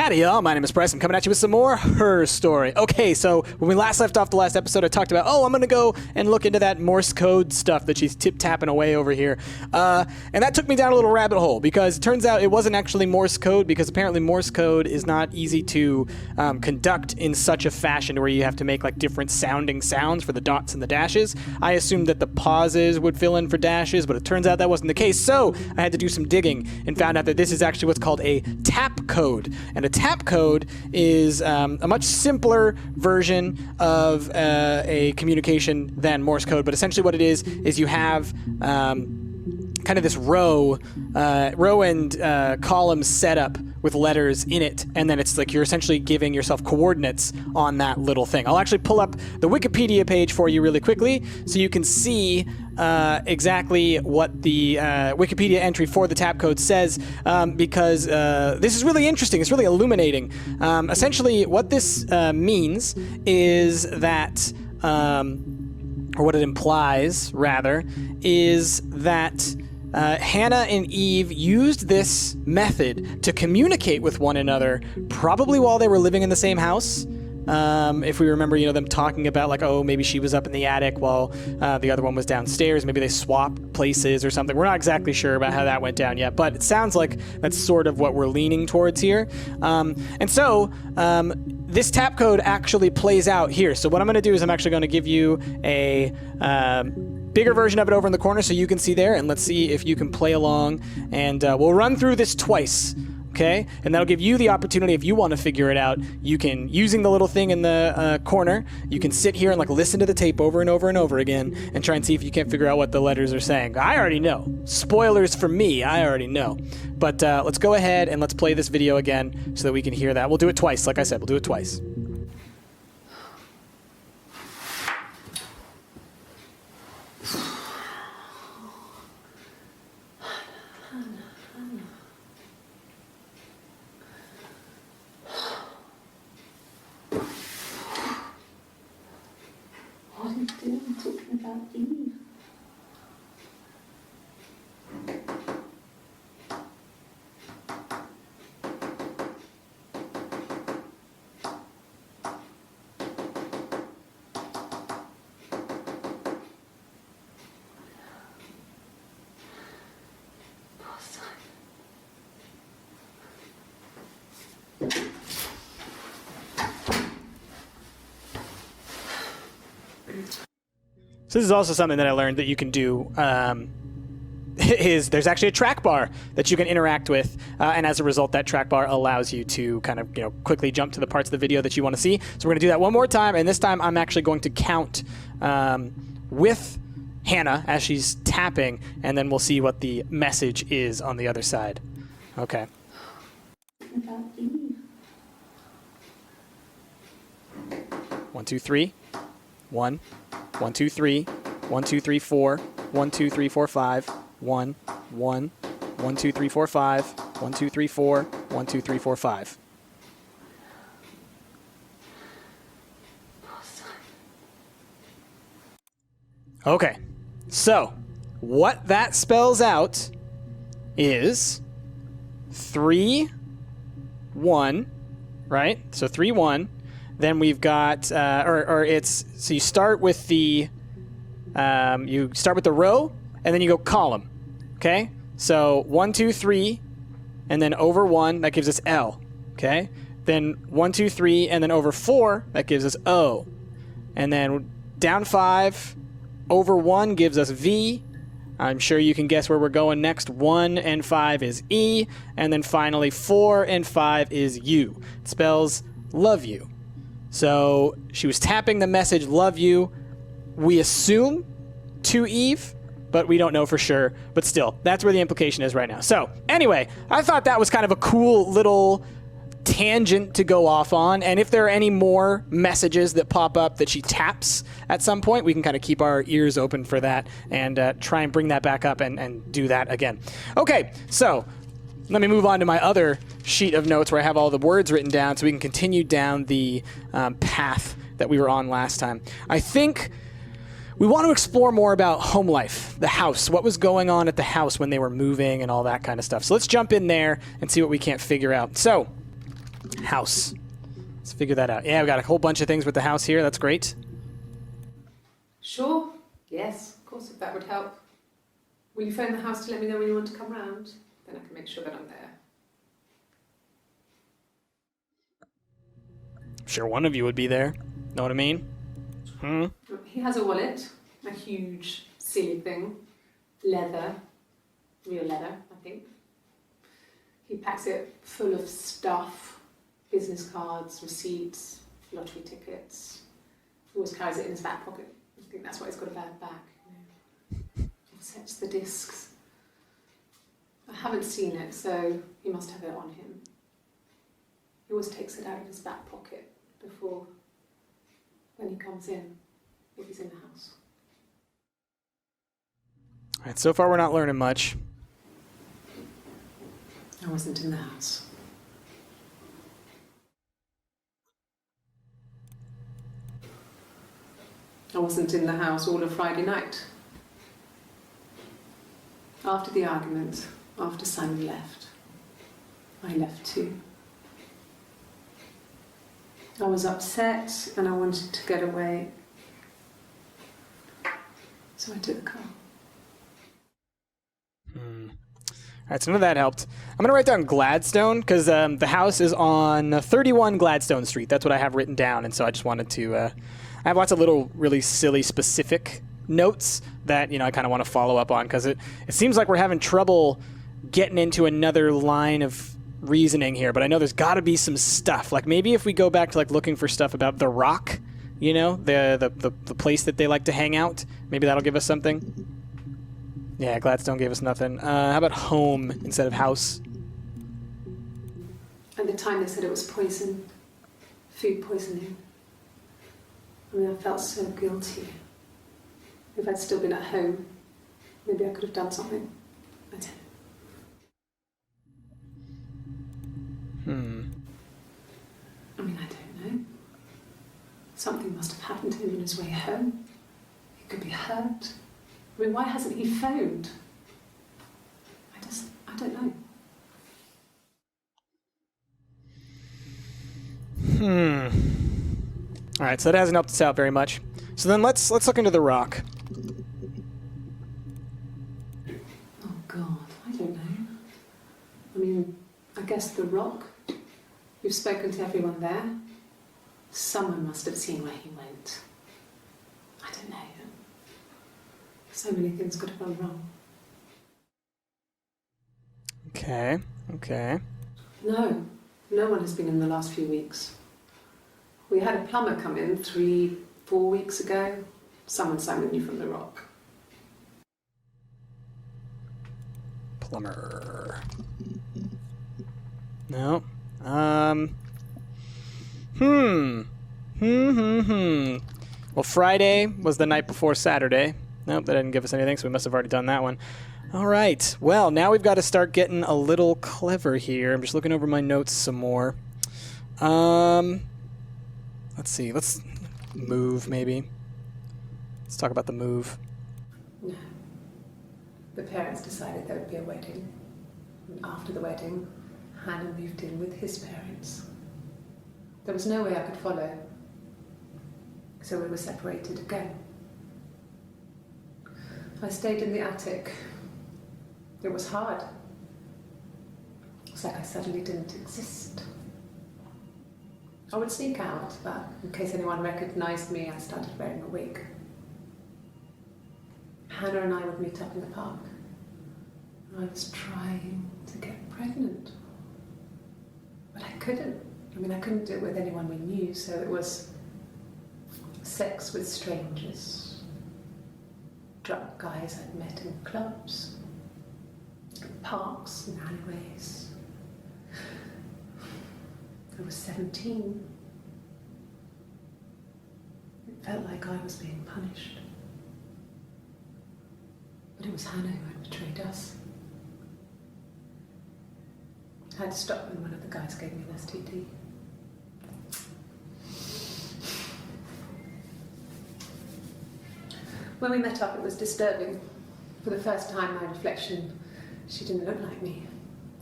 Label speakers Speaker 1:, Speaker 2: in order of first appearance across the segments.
Speaker 1: Howdy y'all, my name is Bryce. I'm coming at you with some more Her Story. Okay, so when we last left off the last episode, I talked about, I'm gonna go and look into that Morse code stuff that she's tip-tapping away over here. And that took me down a little rabbit hole, because it turns out it wasn't actually Morse code, because apparently Morse code is not easy to conduct in such a fashion where you have to make like different sounding sounds for the dots and the dashes. I assumed that the pauses would fill in for dashes, but it turns out that wasn't the case, so I had to do some digging and found out that this is actually what's called a tap code. And a tap code is a much simpler version of a communication than Morse code, but essentially what it is you have kind of this row and column setup with letters in it, and then it's like you're essentially giving yourself coordinates on that little thing. I'll actually pull up the Wikipedia page for you really quickly so you can see exactly what the Wikipedia entry for the tap code says, because this is really interesting. It's really illuminating. Essentially, what this means is that, or what it implies, rather, is that Hannah and Eve used this method to communicate with one another, probably while they were living in the same house. If we remember, them talking about like, maybe she was up in the attic while the other one was downstairs. Maybe they swapped places or something. We're not exactly sure about how that went down yet, but it sounds like that's sort of what we're leaning towards here. And so this tap code actually plays out here. So what I'm going to do is I'm actually going to give you a bigger version of it over in the corner so you can see there, and let's see if you can play along, and we'll run through this twice. Okay, and that'll give you the opportunity, if you want to figure it out, you can, using the little thing in the corner, you can sit here and like listen to the tape over and over and over again and try and see if you can't figure out what the letters are saying. I already know. Spoilers for me, I already know. But let's go ahead and let's play this video again so that we can hear that. We'll do it twice, like I said, we'll do it twice.
Speaker 2: What are you doing talking about Eve?
Speaker 1: So this is also something that I learned that you can do, is there's actually a track bar that you can interact with, and as a result, that track bar allows you to kind of, quickly jump to the parts of the video that you want to see. So we're going to do that one more time, and this time I'm actually going to count with Hannah as she's tapping, and then we'll see what the message is on the other side. Okay.
Speaker 2: About Eve.
Speaker 1: 1, 2, 3. 1, 1, 2, 3, 1, 2, 3, 4, 1, 2, 3, 4, 5, 1, 1, 1, 2, 3, 4, 5, 1, 2, 3, 4, 1, 2, 3, 4, 5. Okay, so what that spells out is 3, 1, right? So 3, 1. Then we've got, so you start with the row, and then you go column, okay? So 1, 2, 3, and then over 1, that gives us L, okay? Then 1, 2, 3, and then over 4, that gives us O. And then down 5, over 1 gives us V. I'm sure you can guess where we're going next. 1 and 5 is E, and then finally 4 and 5 is U. It spells love you. So she was tapping the message, love you, we assume, to Eve, but we don't know for sure. But still, that's where the implication is right now. So anyway, I thought that was kind of a cool little tangent to go off on. And if there are any more messages that pop up that she taps at some point, we can kind of keep our ears open for that and try and bring that back up and do that again. Okay, so let me move on to my other sheet of notes where I have all the words written down so we can continue down the path that we were on last time. I think we want to explore more about home life, the house, what was going on at the house when they were moving and all that kind of stuff. So let's jump in there and see what we can't figure out. So House. Let's figure that out. Yeah, we got a whole bunch of things with the house here. That's great.
Speaker 3: Sure. Yes, of course, if that would help. Will you phone the house to let me know when you want to come round? Then I can make sure that I'm there.
Speaker 1: I'm sure one of you would be there. Know what I mean?
Speaker 3: He has a wallet, a huge, silly thing. Leather. Real leather, I think. He packs it full of stuff. Business cards, receipts, lottery tickets. He always carries it in his back pocket. I think that's why he's got a bad back. Sets the discs. I haven't seen it, so he must have it on him. He always takes it out of his back pocket before, when he comes in, if he's in the house.
Speaker 1: All right, so far we're not learning much.
Speaker 3: I wasn't in the house. I wasn't in the house all of Friday night. After the argument, after Simon left, I left too. I was upset and I wanted to get away. So I took the car.
Speaker 1: All right, so none of that helped. I'm going to write down Gladstone because the house is on 31 Gladstone Street. That's what I have written down, and so I just wanted to... I have lots of little really silly specific notes that, you know, I kind of want to follow up on because it seems like we're having trouble getting into another line of reasoning here, but I know there's got to be some stuff. Like maybe if we go back to like looking for stuff about the Rock, you know, the place that they like to hang out, maybe that'll give us something. Yeah, Gladstone gave us nothing. How about home instead of house?
Speaker 3: At the time they said it was poison, food poisoning. I mean, I felt so guilty. If I'd still been at home, maybe I could have done something. I didn't. I mean, I don't know. Something must have happened to him on his way home. He could be hurt. I mean, why hasn't he phoned? I don't know.
Speaker 1: All right, so that hasn't helped us out very much. So then let's look into the Rock.
Speaker 3: Oh God, I don't know. I mean, I guess the Rock. You've spoken to everyone there. Someone must have seen where he went. I don't know. So many things could have gone wrong.
Speaker 1: Okay.
Speaker 3: No one has been in the last few weeks. We had a plumber come in 3-4 weeks ago. Someone Simon knew from the Rock.
Speaker 1: Plumber. No. Well, Friday was the night before Saturday. Nope, that didn't give us anything, so we must have already done that one. All right. Well, now we've got to start getting a little clever here. I'm just looking over my notes some more. Let's see. Let's move, maybe. Let's talk about the move.
Speaker 3: No. The parents decided there would be a wedding. And after the wedding, Hannah moved in with his parents. There was no way I could follow. So we were separated again. I stayed in the attic. It was hard. It's like I suddenly didn't exist. I would sneak out, but in case anyone recognized me, I started wearing a wig. Hannah and I would meet up in the park. I was trying to get pregnant. But I couldn't. I mean, I couldn't do it with anyone we knew, so it was sex with strangers. Drunk guys I'd met in clubs, parks and alleyways. I was 17. It felt like I was being punished. But it was Hannah who had betrayed us. I had to stop when one of the guys gave me an STD. When we met up, it was disturbing. For the first time, my reflection, she didn't look like me.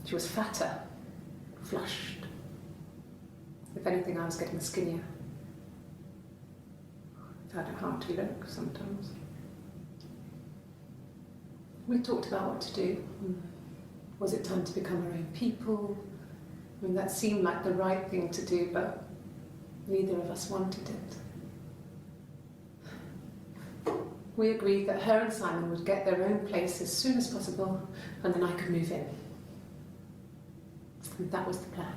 Speaker 3: She was fatter, flushed, If anything, I was getting skinnier. I found it hard to look sometimes. We talked about what to do. Was it time to become our own people? I mean, that seemed like the right thing to do, but neither of us wanted it. We agreed that her and Simon would get their own place as soon as possible, and then I could move in. And that was the plan.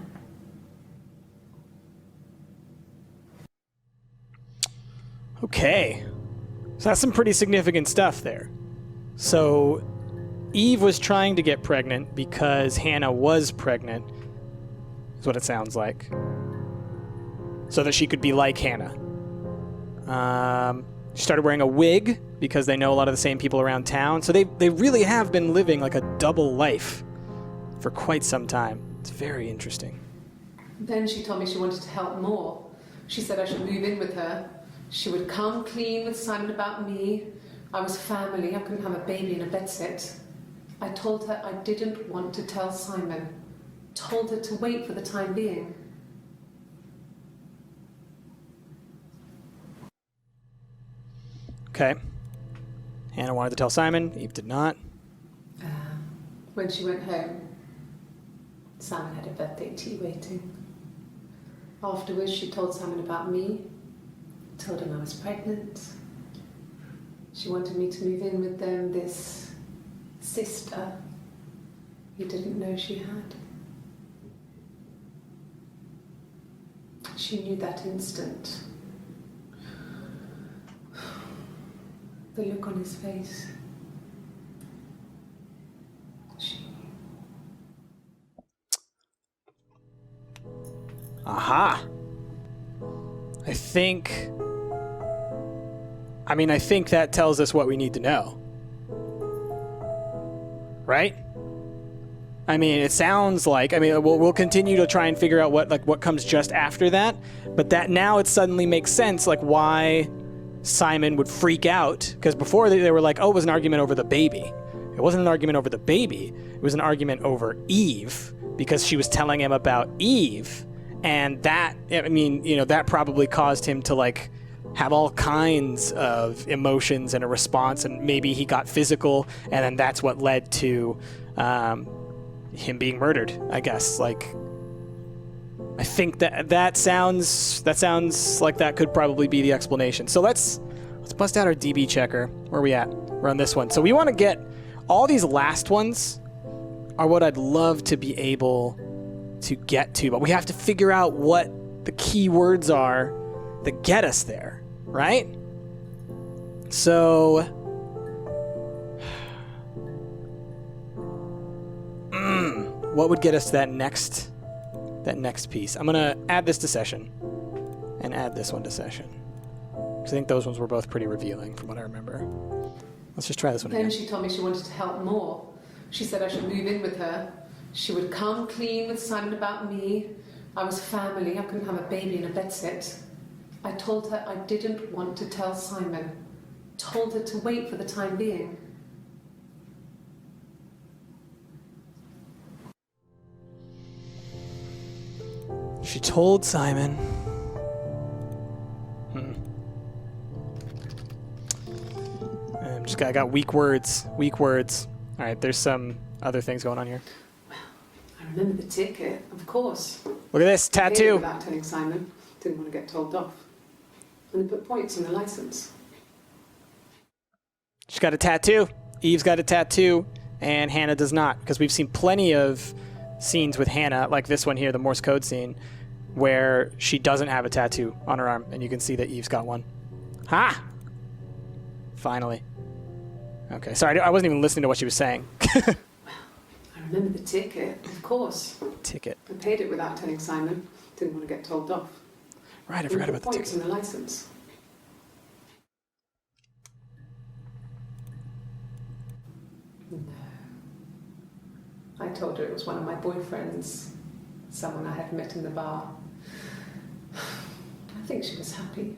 Speaker 1: Okay. So that's some pretty significant stuff there. So Eve was trying to get pregnant because Hannah was pregnant, is what it sounds like. So that she could be like Hannah. She started wearing a wig because they know a lot of the same people around town. So they really have been living like a double life for quite some time. It's very interesting.
Speaker 3: Then she told me she wanted to help more. She said I should move in with her. She would come clean with Simon about me. I was family. I couldn't have a baby in a bedsit. I told her I didn't want to tell Simon. Told her to wait for the time being.
Speaker 1: Okay. Hannah wanted to tell Simon. Eve did not.
Speaker 3: When she went home, Simon had a birthday tea waiting. Afterwards, she told Simon about me. Told him I was pregnant. She wanted me to move in with them, this sister he didn't know she had. She knew that instant. The look on his face. She knew.
Speaker 1: Aha. I think that tells us what we need to know. Right? I mean, it sounds like, we'll continue to try and figure out what comes just after that, but that now it suddenly makes sense, like why Simon would freak out, because before they were like, oh, it was an argument over the baby. It wasn't an argument over the baby, it was an argument over Eve, because she was telling him about Eve, and that, that probably caused him to have all kinds of emotions and a response, and maybe he got physical, and then that's what led to him being murdered, I guess. I think that sounds like that could probably be the explanation. So let's bust out our DB checker. Where are we at? We're on this one. So we want to get all these last ones are what I'd love to be able to get to, but we have to figure out what the key words are that get us there, right? So what would get us to that next piece? I'm gonna add this to session and add this one to session, because I think those ones were both pretty revealing from what I remember. Let's just try this one
Speaker 3: Then
Speaker 1: again.
Speaker 3: she told me she wanted to help more. She said I should move in with her. She would come clean with Simon about me. I was family. I couldn't have a baby in a bedsit. I told her I didn't want to tell Simon. Told her to wait for the time being.
Speaker 1: She told Simon. I got weak words. Weak words. All right, there's some other things going on here.
Speaker 3: I remember the ticket, of course.
Speaker 1: Look at this
Speaker 3: I paid it
Speaker 1: tattoo.
Speaker 3: without telling Simon. Didn't want to get told off. And they put points on the license.
Speaker 1: She's got a tattoo. Eve's got a tattoo, and Hannah does not, because we've seen plenty of scenes with Hannah, like this one here, the Morse code scene, where she doesn't have a tattoo on her arm, and you can see that Eve's got one. Ha! Finally. Okay, sorry, I wasn't even listening to what she was saying.
Speaker 3: I remember the ticket, of course.
Speaker 1: Ticket.
Speaker 3: I paid it without telling Simon. Didn't want to get told off.
Speaker 1: Right, I forgot about the
Speaker 3: points
Speaker 1: ticket.
Speaker 3: on the license. No. I told her it was one of my boyfriends, someone I had met in the bar. I think she was happy.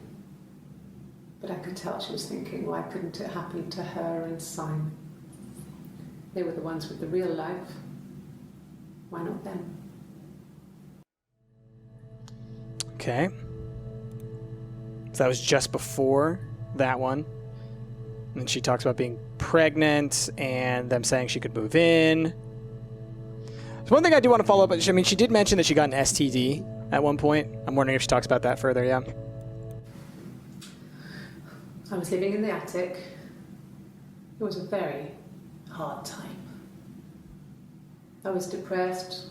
Speaker 3: But I could tell she was thinking, why couldn't it happen to her and Simon? They were the ones with the real life. Why not them?
Speaker 1: Okay. So that was just before that one. And then she talks about being pregnant and them saying she could move in. So one thing I do want to follow up, I mean, she did mention that she got an STD at one point. I'm wondering if she talks about that further, yeah.
Speaker 3: I was living in the attic. It was a very hard time. I was depressed,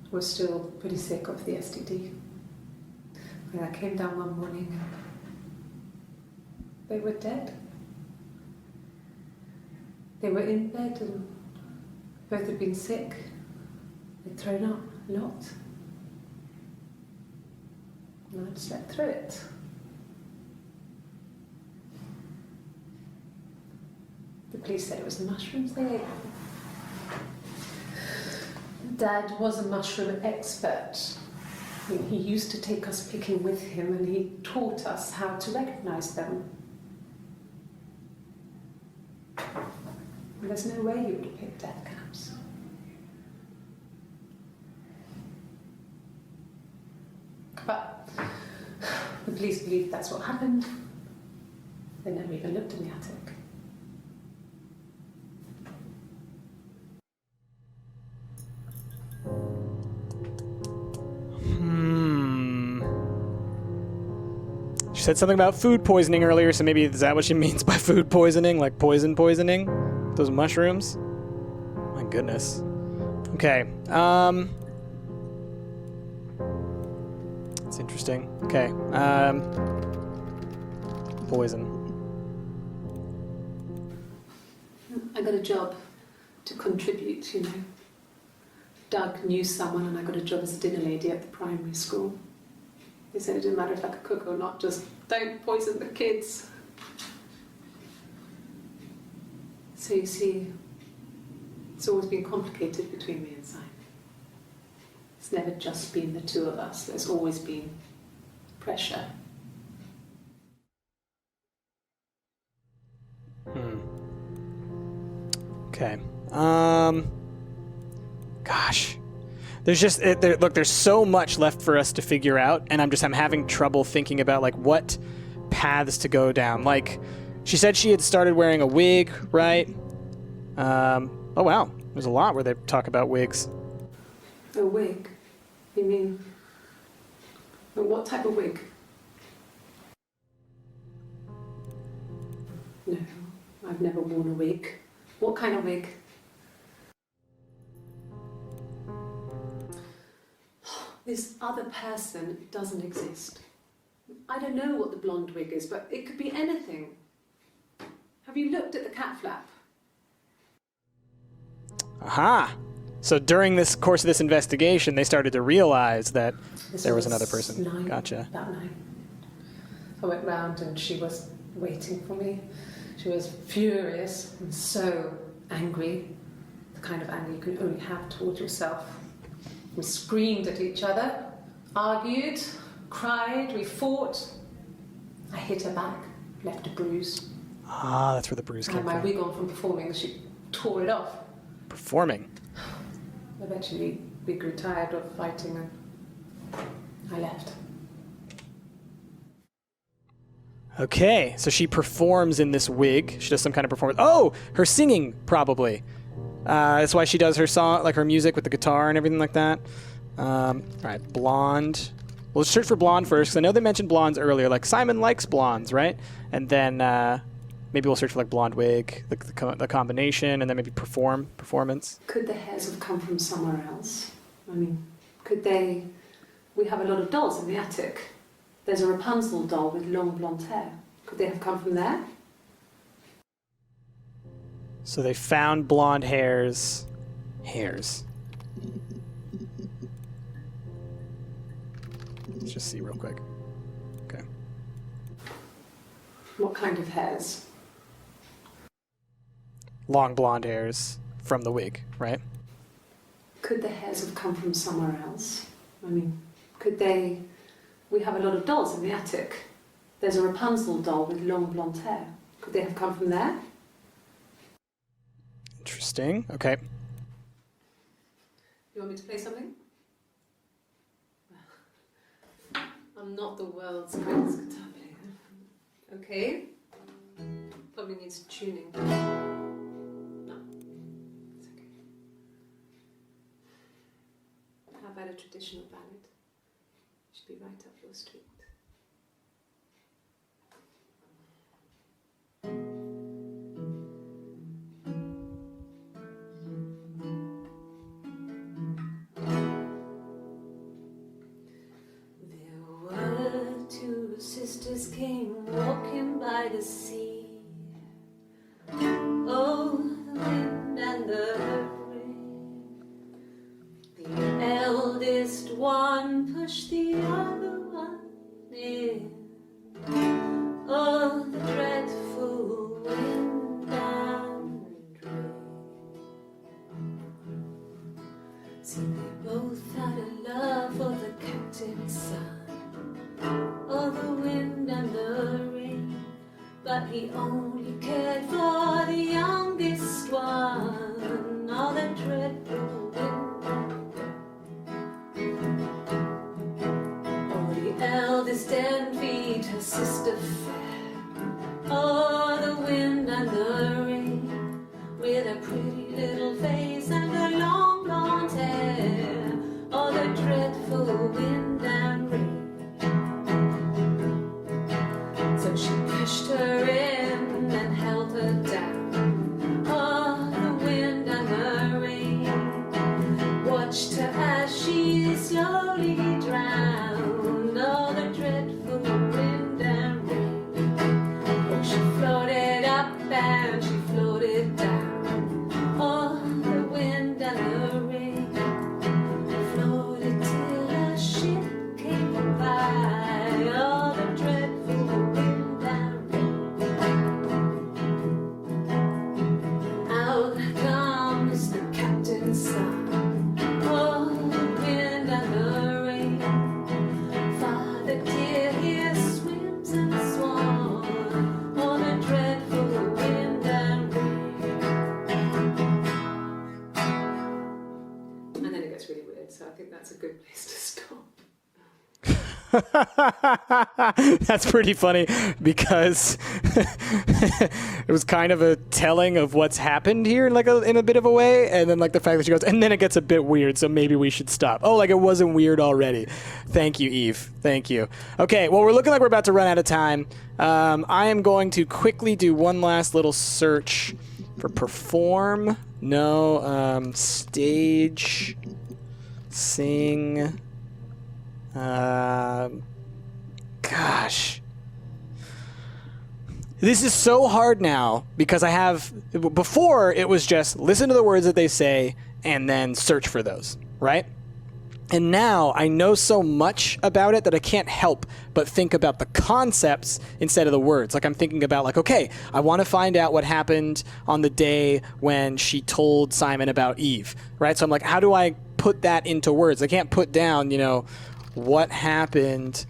Speaker 3: was still pretty sick of the STD. And I came down one morning and they were dead. They were in bed and both had been sick. They'd thrown up a lot. And I'd slept through it. The police said it was the mushrooms they ate. Dad was a mushroom expert. He used to take us picking with him and he taught us how to recognise them. And there's no way you would have picked death caps. But the police believe that's what happened. They never even looked in the attic.
Speaker 1: She said something about food poisoning earlier, so maybe is that what she means by food poisoning? Like poisoning? Those mushrooms? My goodness. Okay. That's interesting. Okay. Poison.
Speaker 3: I got a job to contribute, you know. Doug knew someone and I got a job as a dinner lady at the primary school. They said it didn't matter if I could cook or not, just don't poison the kids. So you see, it's always been complicated between me and Simon. It's never just been the two of us, there's always been pressure.
Speaker 1: Okay. Gosh. There's just look. There's so much left for us to figure out, and I'm having trouble thinking about like what paths to go down. Like, she said she had started wearing a wig, right? Oh wow, there's a lot where they talk about wigs.
Speaker 3: A wig? You mean? What type of wig? No, I've never worn a wig. What kind of wig? This other person doesn't exist. I don't know what the blonde wig is, but it could be anything. Have you looked at the cat flap?
Speaker 1: Aha! So during this course of this investigation, they started to realize that there was another person.
Speaker 3: 9,
Speaker 1: Gotcha.
Speaker 3: About 9. I went round and she was waiting for me. She was furious and so angry. The kind of anger you can only have towards yourself. We screamed at each other, argued, cried, we fought. I hit her back, left a bruise.
Speaker 1: Ah, that's where the bruise
Speaker 3: I
Speaker 1: came
Speaker 3: had my
Speaker 1: from.
Speaker 3: wig on from performing and she tore it off.
Speaker 1: Performing.
Speaker 3: Eventually, we grew tired of fighting and I left.
Speaker 1: Okay, so she performs in this wig. She does some kind of performance. Oh, her singing, probably. That's why she does her song, like her music with the guitar and everything like that. All right, blonde. Well, let's search for blonde first, because I know they mentioned blondes earlier. Like, Simon likes blondes, right? And then maybe we'll search for, like, blonde wig, the combination, and then maybe performance.
Speaker 3: Could the hairs have come from somewhere else? I mean, could they... We have a lot of dolls in the attic. There's a Rapunzel doll with long blonde hair. Could they have come from there?
Speaker 1: So they found blonde hairs. Let's just see real quick. Okay.
Speaker 3: What kind of hairs?
Speaker 1: Long blonde hairs from the wig, right?
Speaker 3: Could the hairs have come from somewhere else? I mean, could they... We have a lot of dolls in the attic. There's a Rapunzel doll with long blonde hair. Could they have come from there?
Speaker 1: Interesting. Okay.
Speaker 3: You want me to play something? I'll I'm not the world's greatest guitar player. Okay. Probably needs tuning. No. It's okay. How about a traditional ballad? Should be right up your street. Sisters came walking by the sea. Oh, the wind and the rain. The eldest one pushed the other one in. Oh, the dreadful wind and rain. See, they both had a love for the captain's son. Oh, the wind and the rain, but he only cared for the youngest one. Oh, the dreadful wind and rain. Oh, the eldest envied her sister fair. Oh, the wind and the rain, with a pretty little face and her long blonde hair. Oh, the dreadful wind and rain. So she pushed her in and held her down. Oh, the wind and the rain watched her as she slowly drowned. Oh, the dreadful wind and rain. Oh, she floated up and she floated down. Oh, the wind and the rain floated till a ship came by. Oh, the dreadful wind and rain. Out comes the captain's son. Oh, the wind and the rain. Father dear, here swims and swan. Oh, the dreadful wind and rain. And then it gets really weird, so I think that's a good place to stop.
Speaker 1: That's pretty funny because it was kind of a telling of what's happened here in in a bit of a way, and then like the fact that she goes, and then it gets a bit weird, so maybe we should stop. Oh, like it wasn't weird already. Thank you, Eve. Thank you. Okay, well, we're looking like we're about to run out of time. I am going to quickly do one last little search for perform. No, stage, sing. Gosh. This is so hard now because I have... Before, it was just listen to the words that they say and then search for those, right? And now I know so much about it that I can't help but think about the concepts instead of the words. Like I'm thinking about like, okay, I want to find out what happened on the day when she told Simon about Eve, right? So I'm like, how do I put that into words? I can't put down, what happened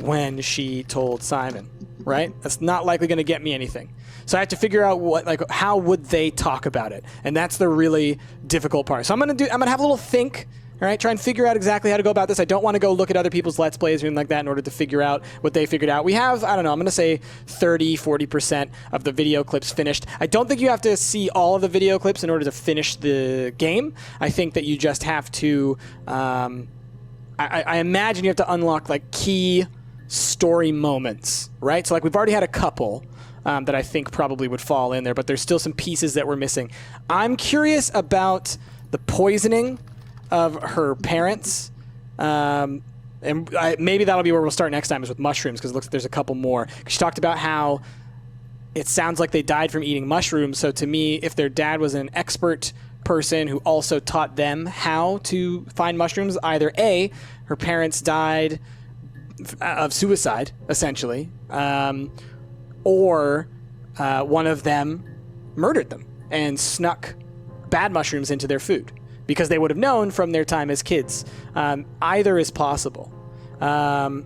Speaker 1: when she told Simon, right? That's not likely going to get me anything. So I have to figure out how would they talk about it? And that's the really difficult part. So I'm going to have a little think, all right? Try and figure out exactly how to go about this. I don't want to go look at other people's Let's Plays or anything like that in order to figure out what they figured out. We have, I don't know, I'm going to say 30, 40% of the video clips finished. I don't think you have to see all of the video clips in order to finish the game. I think that you just have to... I imagine you have to unlock like key story moments, right? So like we've already had a couple that I think probably would fall in there, but there's still some pieces that we're missing. I'm curious about the poisoning of her parents, and maybe that'll be where we'll start next time is with mushrooms, because it looks like there's a couple more. She talked about how it sounds like they died from eating mushrooms, so to me, if their dad was an expert person who also taught them how to find mushrooms, either A, her parents died of suicide, essentially, or one of them murdered them and snuck bad mushrooms into their food because they would have known from their time as kids. Either is possible. What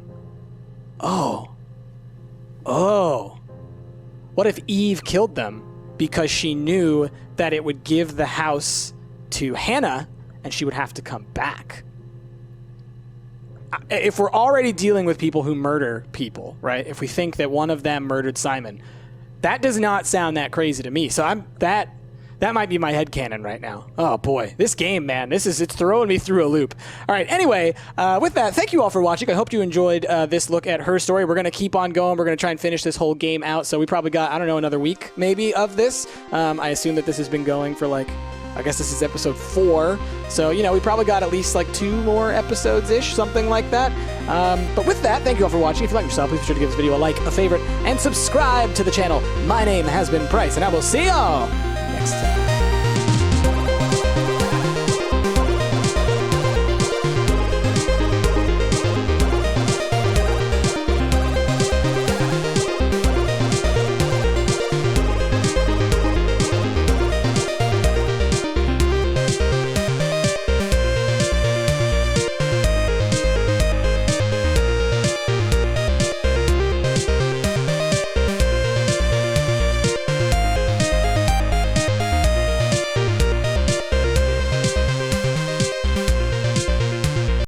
Speaker 1: if Eve killed them because she knew that it would give the house to Hannah and she would have to come back? if we're already dealing with people who murder people, right? If we think that one of them murdered Simon, that does not sound that crazy to me. So that might be my headcanon right now. Oh boy, this game, man, it's throwing me through a loop. All right, anyway, with that, thank you all for watching. I hope you enjoyed this look at Her Story. We're gonna keep on going. We're gonna try and finish this whole game out. So we probably got, I don't know, another week maybe of this. I assume that this has been going for like, I guess this is episode 4. So, you know, we probably got at least like 2 more episodes-ish, something like that. But with that, thank you all for watching. If you like yourself, please be sure to give this video a like, a favorite, and subscribe to the channel. My name has been Price, and I will see y'all next time.